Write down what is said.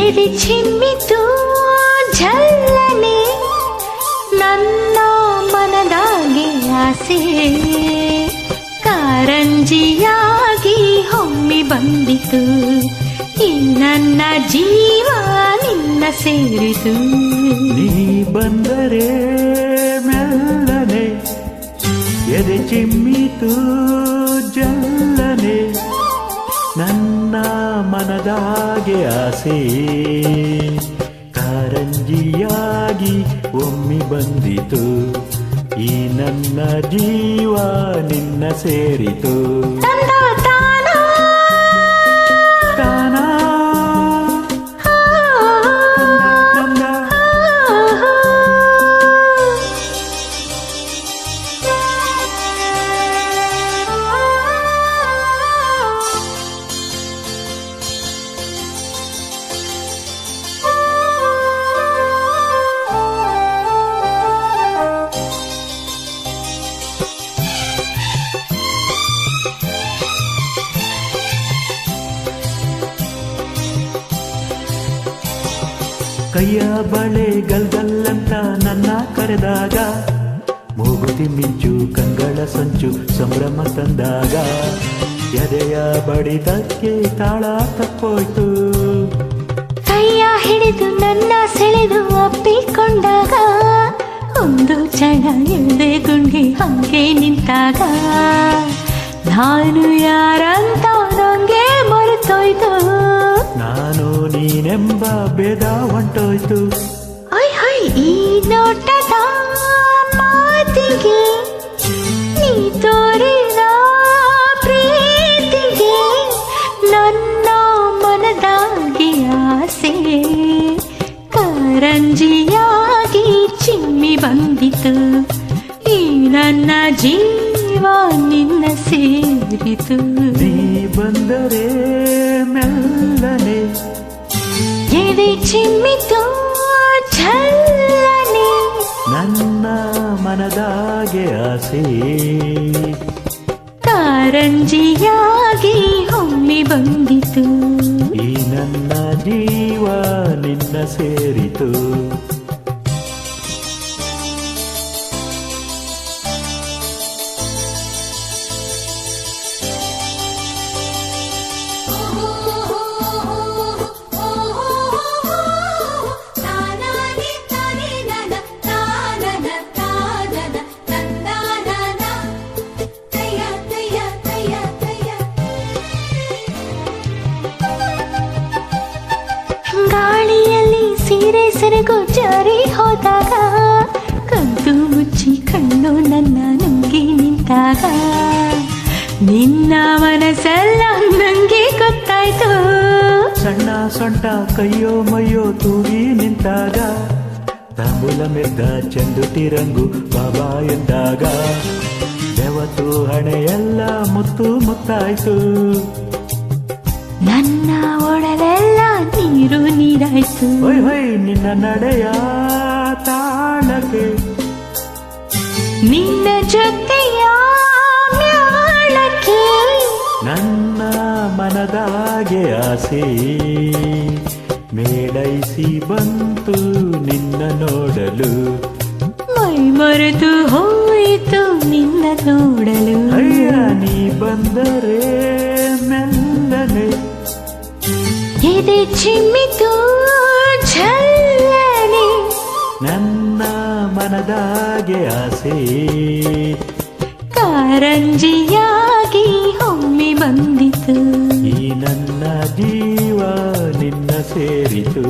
ಎದೆ ಚಿಮ್ಮಿತು ಝಲ್ಲನೆ ನನ್ನ ಮನದಾಗೆ ಆಸೆ ಕಾರಂಜಿಯಾಗಿ ಹೊಮ್ಮಿ ಬಂದಿತು ಈ ನನ್ನ ಜೀವ ನಿನ್ನ ಸೇರಿತು ನೀ ಬಂದರೆ ಮೆಲ್ಲನೆ ಎದೆ ಚಿಮ್ಮಿತು ಜಲ್ಲನೆ ನನ್ನ ಮನದಾಗೆ ಆಸೆ ಕಾರಂಜಿಯಾಗಿ ಒಮ್ಮಿ ಬಂದಿತು ಈ ನನ್ನ ಜೀವ ನಿನ್ನ ಸೇರಿತು ಕೈಯ ಬಳೆ ಗಲ್ಗಲ್ಲಂತ ನನ್ನ ಕರೆದಾಗ ಮೂಗುತಿ ಮಿಂಚು ಕಂಗಳ ಸಂಚು ಸಂಭ್ರಮ ತಂದಾಗ ಎದೆಯ ಬಡಿದಕ್ಕೆ ತಾಳ ತಪ್ಪೋಯ್ತು ಕೈಯ ಹಿಡಿದು ನನ್ನ ಸೆಳೆದು ಒಪ್ಪಿಕೊಂಡಾಗ ಒಂದು ಕ್ಷಣ ಎದೆ ಗುಂಡಿ ಹಂಗೆ ನಿಂತಾಗ ನಾನು ಯಾರಂತ ನಂಗೆ ಮರೆತೋಯ್ತು ನಾನು ನೀನೆಂಬ ಭೇದ ಹೊಂಟೋಯ್ತು ಈ ನೋಟದ ಮಾತಿಗೆ ನೀ ತೋರಿದ ಪ್ರೀತಿಗೆ ನನ್ನ ಮನದಾಗಿ ಆಸೆ ಕಾರಂಜಿಯಾಗಿ ಚಿಮ್ಮಿ ಬಂದಿತು ಈ ನನ್ನ ಜೀವ ನಿನ್ನ ಸೇರಿತು ನೀ ಬಂದರೆ ಮೆಲ್ಲನೆ ಎದೆ ಚಿಮ್ಮಿತು ಝಲ್ಲನೆ ನನ್ನ ಮನದಾಗೆ ಆಸೆ ಕಾರಂಜಿಯಾಗಿ ಹೊಮ್ಮಿ ಬಂದಿತು ಈ ನನ್ನ ಜೀವ ನಿನ್ನ ಸೇರಿತು ಗಾಳಿಯಲ್ಲಿ ಸೀರೆ ಸೆರಗು ಜಾರಿ ಹೋದಾಗ ಕದ್ದು ಮುಚ್ಚಿ ಕಣ್ಣು ನನ್ನ ನುಂಗಿ ನಿಂತಾಗ ನಿನ್ನ ಮನಸ್ಸೆಲ್ಲ ನಂಗೆ ಗೊತ್ತಾಯ್ತು ಸಣ್ಣ ಸೊಂಟ ಕೈಯೋ ಮೈಯೋ ತೂಗಿ ನಿಂತಾಗ ತಾಂಬೂಲ ಮೆದ್ದ ಚೆಂದುಟಿ ರಂಗು ಬಾಬಾ ಎಂದಾಗ ಬೆವತು ಹಣೆಯೆಲ್ಲ ಮುತ್ತು ಮುತ್ತಾಯ್ತು ನನ್ನ ಒಡಲೆಲ್ಲ ನೀರು ನೀರಾಯ್ತು ಹೊಯ್ ನಿನ್ನ ನಡೆಯ ತಾಳಕ್ಕೆ ನಿನ್ನ ಜೊತೆಯ ಮ್ಯಾಳಕ್ಕೆ ನನ್ನ ಮನದಾಗೆ ಆಸೆ ಮೇಳೈಸಿ ಬಂತು ನಿನ್ನ ನೋಡಲು ಮೈ ಮರೆತು ಹೋಯಿತು ನಿನ್ನ ನೋಡಲು ಅಯ್ಯ ನೀ ಬಂದರೆ ಮೆಲ್ಲನೆ ಎದೆ ಚಿಮ್ಮಿತು ಝಲ್ಲನೆ ನನ್ನ ಮನದಾಗೆ ಆಸೆ ಕಾರಂಜಿಯಾಗಿ ಹೊಮ್ಮಿ ಬಂದಿತು ಈ ನನ್ನ ಜೀವ ನಿನ್ನ ಸೇರಿತು